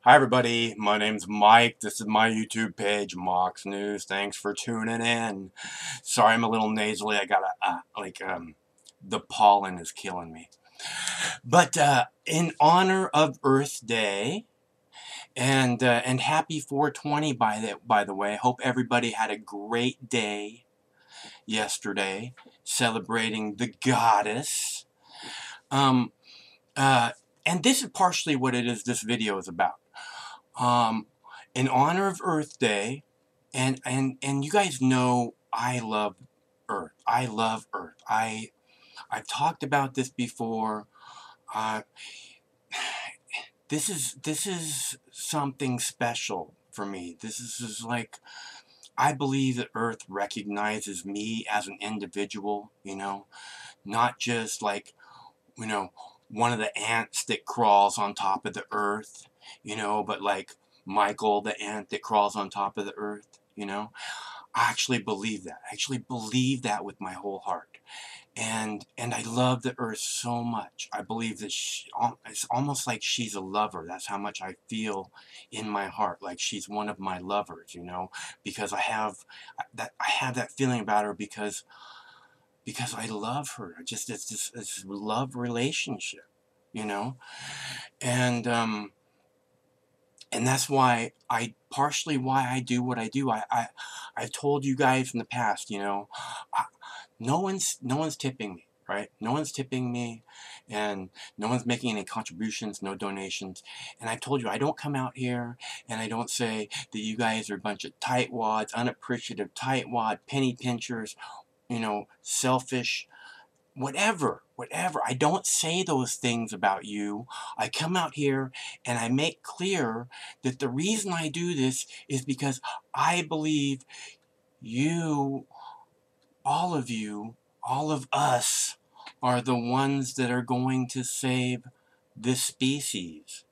Hi everybody, my name's Mike. This is my YouTube page, Mox News. Thanks for tuning in. Sorry I'm a little nasally. I got the pollen is killing me. But in honor of Earth Day and happy 420 by the way. Hope everybody had a great day yesterday celebrating the goddess. Um and this is partially what it is this video is about. Um, in honor of Earth Day, and you guys know I love Earth. I love Earth. I've talked about this before. Uh, this is something special for me. This is like I believe that Earth recognizes me as an individual. Not just like one of the ants that crawls on top of the Earth. But like Michael, the ant that crawls on top of the Earth. I actually believe that. I actually believe that with my whole heart. And I love the Earth so much. I believe that it's almost like she's a lover. That's how much I feel in my heart, like she's one of my lovers. Because I have that feeling about her because I love her. It's this love relationship, you know, and um, and that's partially why I do what I do. I've told you guys in the past, I, no one's tipping me, right? No one's tipping me, and no one's making any contributions, no donations. And I told you I don't come out here and I don't say that you guys are a bunch of tightwads, unappreciative tightwad, penny pinchers, selfish, whatever. I don't say those things about you. I come out here and I make clear that the reason I do this is because I believe you, all of us, are the ones that are going to save this species.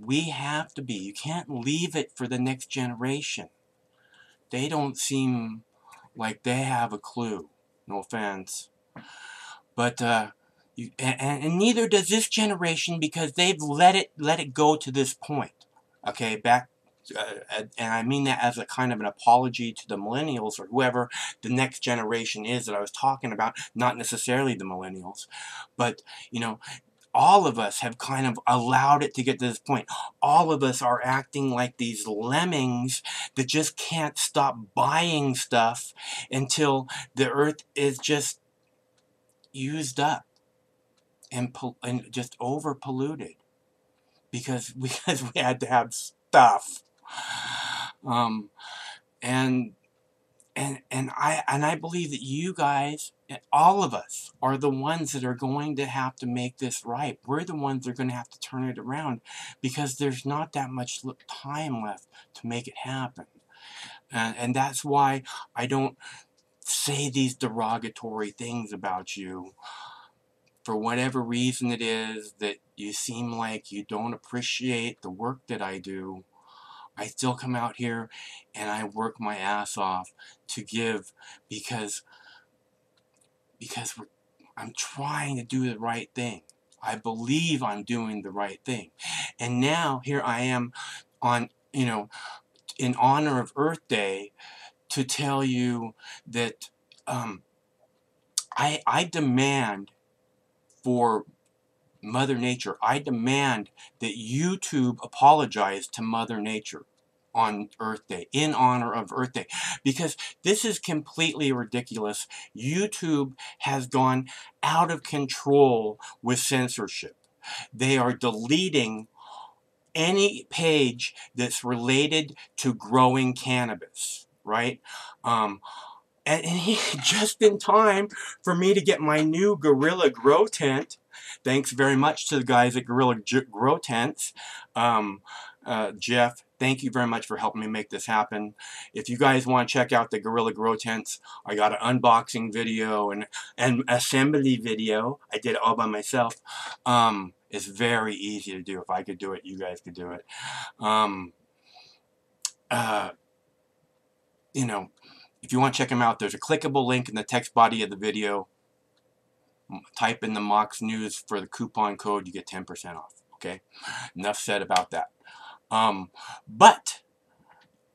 We have to be. You can't leave it for the next generation. They don't seem like they have a clue. No offense. But and neither does this generation, because they've let it go to this point. Okay, and I mean that as a kind of an apology to the millennials or whoever the next generation is that I was talking about. Not necessarily the millennials, but all of us have kind of allowed it to get to this point. All of us are acting like these lemmings that just can't stop buying stuff until the earth is just used up and just over polluted because we had to have stuff. Um, and I believe that you guys, all of us, are the ones that are going to have to make this right. We're the ones that are going to have to turn it around because there's not that much time left to make it happen. And that's why I don't say these derogatory things about you. For whatever reason it is that you seem like you don't appreciate the work that I do, I still come out here and I work my ass off to give because I'm trying to do the right thing. I believe I'm doing the right thing. And now here I am on, in honor of Earth Day to tell you that I demand for Mother Nature. I demand that YouTube apologize to Mother Nature on Earth Day, in honor of Earth Day, because this is completely ridiculous. YouTube has gone out of control with censorship. They are deleting any page that's related to growing cannabis, right? And he just in time for me to get my new Gorilla Grow tent. Thanks very much to the guys at Gorilla Grow Tents. Jeff, thank you very much for helping me make this happen. If you guys want to check out the Gorilla Grow Tents, I got an unboxing video and assembly video. I did it all by myself. It's very easy to do. If I could do it, you guys could do it. If you want to check them out, there's a clickable link in the text body of the video. Type in the Mox News for the coupon code, you get 10% off. Okay, enough said about that. But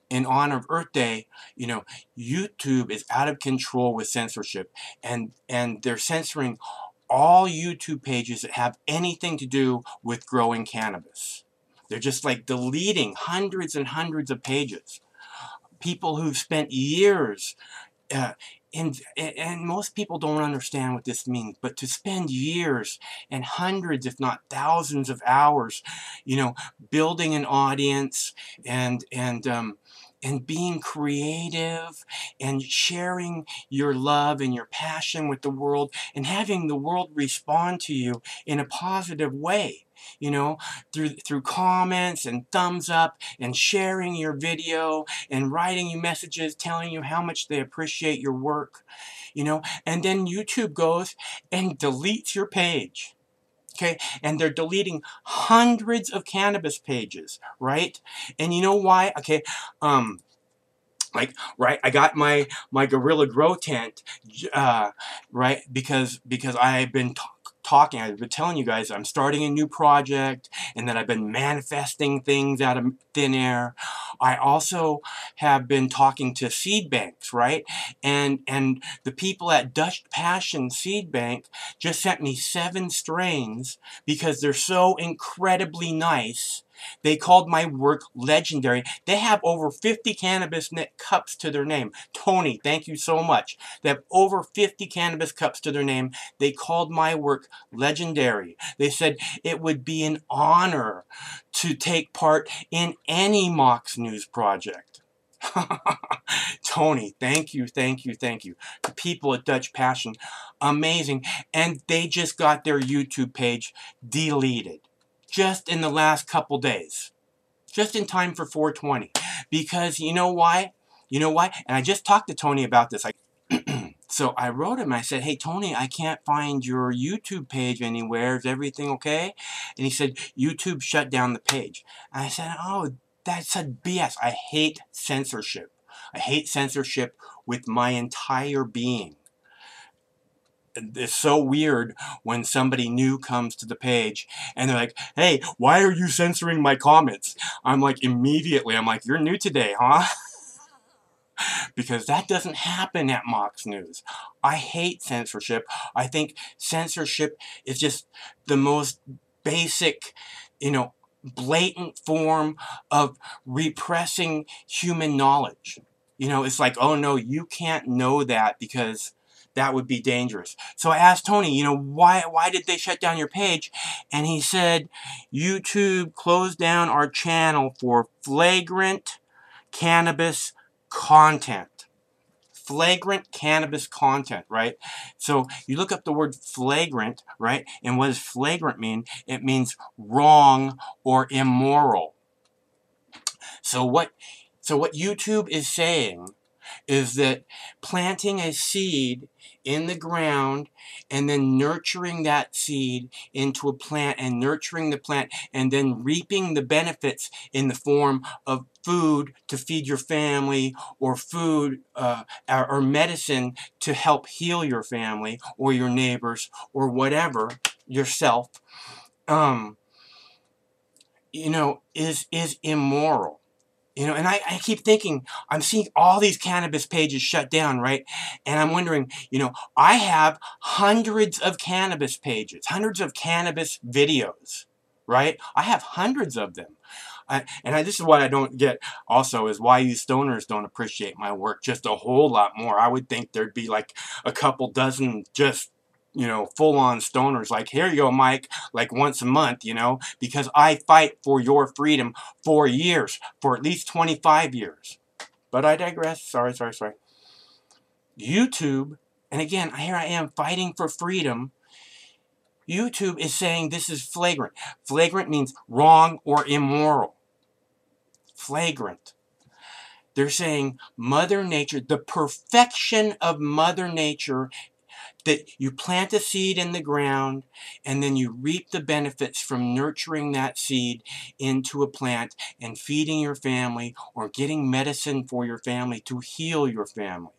in honor of Earth Day, you know, YouTube is out of control with censorship, and they're censoring all YouTube pages that have anything to do with growing cannabis. They're just like deleting hundreds and hundreds of pages. People who've spent years uh, and most people don't understand what this means, but to spend years and hundreds, if not thousands of hours, you know, building an audience and being creative and sharing your love and your passion with the world and having the world respond to you in a positive way, you know, through comments and thumbs up and sharing your video and writing you messages telling you how much they appreciate your work, you know, and then YouTube goes and deletes your page. Okay, and they're deleting hundreds of cannabis pages, right? And you know why? Okay, like, right, I got my Gorilla Grow tent, right, because I've been talking, I've been telling you guys I'm starting a new project and that I've been manifesting things out of thin air. I also have been talking to seed banks, right, and the people at Dutch Passion Seed Bank just sent me 7 strains because they're so incredibly nice. They called my work legendary. They have over 50 cannabis cups to their name. Tony, thank you so much. They have over 50 cannabis cups to their name. They called my work legendary. They said it would be an honor to take part in any Mox News project. Tony, thank you, thank you, thank you. The people at Dutch Passion, amazing. And they just got their YouTube page deleted. Just in the last couple days. Just in time for 420. Because you know why? You know why? And I just talked to Tony about this. So I wrote him. I said, hey, Tony, I can't find your YouTube page anywhere. Is everything okay? And he said, YouTube shut down the page. And I said, oh, that's a BS. I hate censorship. I hate censorship with my entire being. It's so weird when somebody new comes to the page and they're like, hey, why are you censoring my comments? I'm like, immediately, I'm like, you're new today, huh? Because that doesn't happen at Mox News. I hate censorship. I think censorship is just the most basic, you know, blatant form of repressing human knowledge. You know, it's like, oh no, you can't know that because that would be dangerous. So I asked Tony, you know, why did they shut down your page? And he said, YouTube closed down our channel for flagrant cannabis content. Flagrant cannabis content, right? So you look up the word flagrant, right? And what does flagrant mean? It means wrong or immoral. So what YouTube is saying is that planting a seed in the ground and then nurturing that seed into a plant and nurturing the plant and then reaping the benefits in the form of food to feed your family or food or medicine to help heal your family or your neighbors or whatever, yourself, you know, is immoral. You know, and I keep thinking, I'm seeing all these cannabis pages shut down, right? And I'm wondering, you know, I have hundreds of cannabis pages, hundreds of cannabis videos, right? I have hundreds of them. This is what I don't get also is why you stoners don't appreciate my work just a whole lot more. I would think there'd be like a couple dozen just, you know, full-on stoners like, here you go, Mike, like once a month, you know, because I fight for your freedom for years, for at least 25 years. But I digress. Sorry. YouTube, and again, here I am fighting for freedom. YouTube is saying this is flagrant. Flagrant means wrong or immoral. Flagrant. They're saying Mother Nature, the perfection of Mother Nature, that you plant a seed in the ground and then you reap the benefits from nurturing that seed into a plant and feeding your family or getting medicine for your family to heal your family.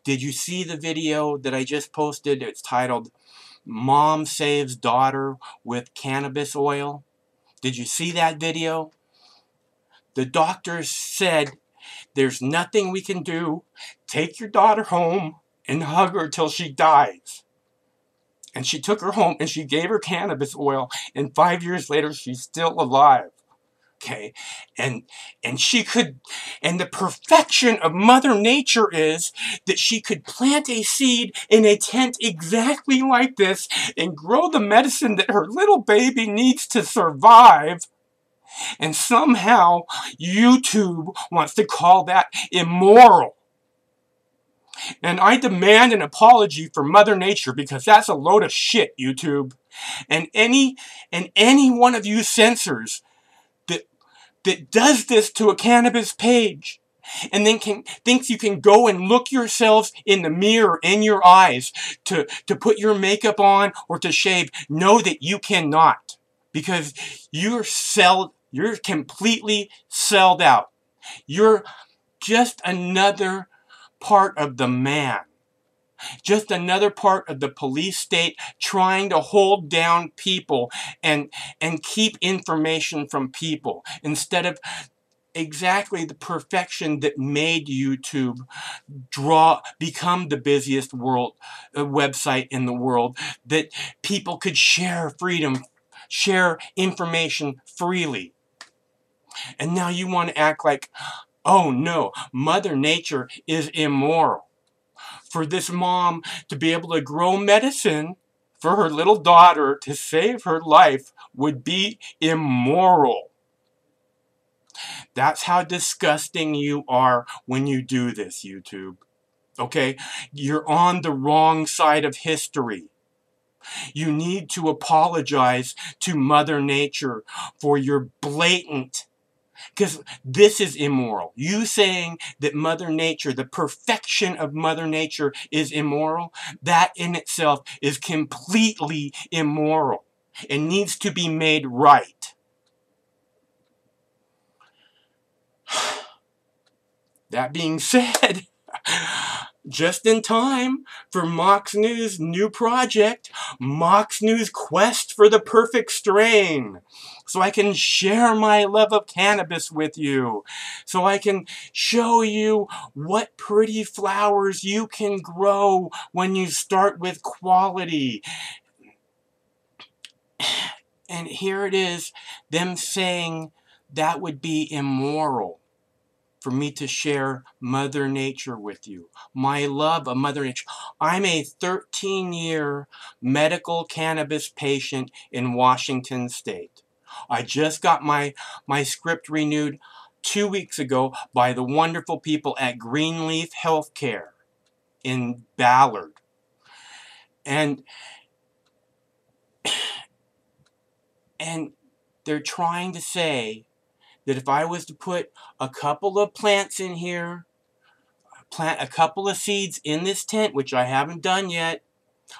Did you see the video that I just posted? It's titled Mom Saves Daughter with Cannabis Oil. Did you see that video? The doctors said, there's nothing we can do. Take your daughter home and hug her till she dies. And she took her home and she gave her cannabis oil, and 5 years later she's still alive. Okay, and she could, and the perfection of Mother Nature is that she could plant a seed in a tent exactly like this and grow the medicine that her little baby needs to survive. And somehow YouTube wants to call that immoral. And I demand an apology for Mother Nature, because that's a load of shit, YouTube. And any one of you censors that does this to a cannabis page and then thinks you can go and look yourselves in the mirror in your eyes to put your makeup on or to shave, know that you cannot, because you're completely sold out. You're just another part of the man. Just another part of the police state trying to hold down people and keep information from people, instead of exactly the perfection that made YouTube become the busiest website in the world, that people could share information freely. And now you want to act like, oh no, Mother Nature is immoral. For this mom to be able to grow medicine for her little daughter to save her life would be immoral. That's how disgusting you are when you do this, YouTube. Okay? You're on the wrong side of history. You need to apologize to Mother Nature for your blatant, because this is immoral. You saying that Mother Nature, the perfection of Mother Nature, is immoral, that in itself is completely immoral and needs to be made right. That being said, just in time for Mox News' new project, Mox News Quest for the Perfect Strain. So I can share my love of cannabis with you. So I can show you what pretty flowers you can grow when you start with quality. And here it is, them saying that would be immoral for me to share Mother Nature with you. My love of Mother Nature. I'm a 13-year medical cannabis patient in Washington State. I just got my script renewed 2 weeks ago by the wonderful people at Greenleaf Healthcare in Ballard. And they're trying to say that if I was to put a couple of plants in here, plant a couple of seeds in this tent, which I haven't done yet,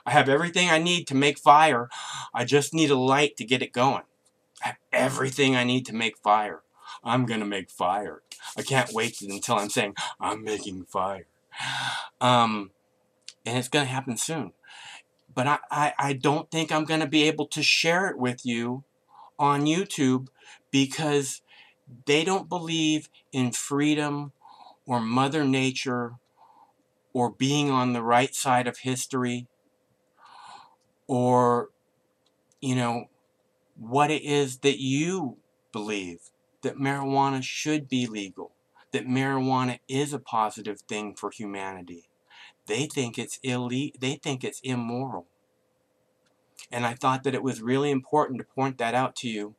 I have everything I need to make fire. I just need a light to get it going. I have everything I need to make fire. I'm going to make fire. I can't wait until I'm saying, I'm making fire. And it's going to happen soon. But I don't think I'm going to be able to share it with you on YouTube, because they don't believe in freedom or Mother Nature or being on the right side of history, or, you know, what it is that you believe, that marijuana should be legal, that marijuana is a positive thing for humanity. They think it's they think it's immoral. And I thought that it was really important to point that out to you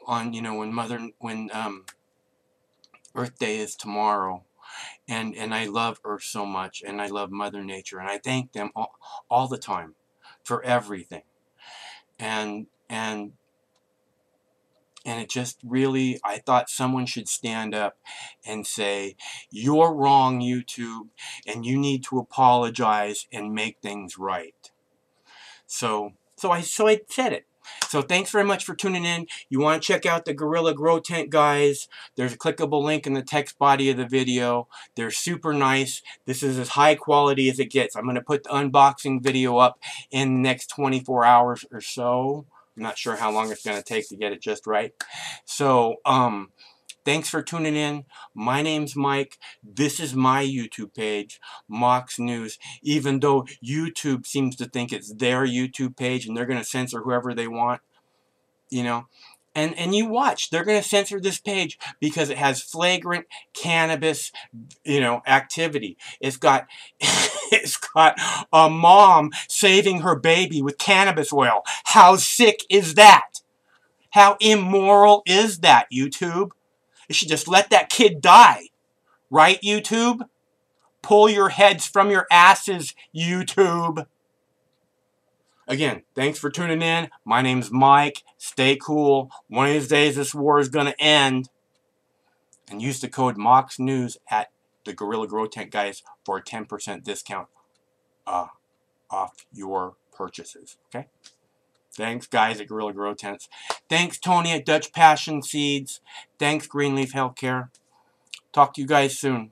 on, you know, when Earth Day is tomorrow. And I love Earth so much, and I love Mother Nature, and I thank them all the time for everything. And it just really, I thought someone should stand up and say, you're wrong, YouTube, and you need to apologize and make things right. So I said it. So thanks very much for tuning in. You want to check out the Gorilla Grow Tent, guys. There's a clickable link in the text body of the video. They're super nice. This is as high quality as it gets. I'm going to put the unboxing video up in the next 24 hours or so. I'm not sure how long it's going to take to get it just right. So, thanks for tuning in. My name's Mike. This is my YouTube page, Mox News. Even though YouTube seems to think it's their YouTube page and they're going to censor whoever they want, you know. And you watch, they're going to censor this page because it has flagrant cannabis, you know, activity. It's got it's got a mom saving her baby with cannabis oil. How sick is that? How immoral is that, YouTube? You should just let that kid die. Right, YouTube? Pull your heads from your asses, YouTube. Again, thanks for tuning in. My name's Mike. Stay cool. One of these days this war is going to end. And use the code MOXNEWS at the Gorilla Grow Tent, guys, for a 10% discount off your purchases. Okay? Thanks, guys, at Gorilla Grow Tents. Thanks, Tony, at Dutch Passion Seeds. Thanks, Greenleaf Healthcare. Talk to you guys soon.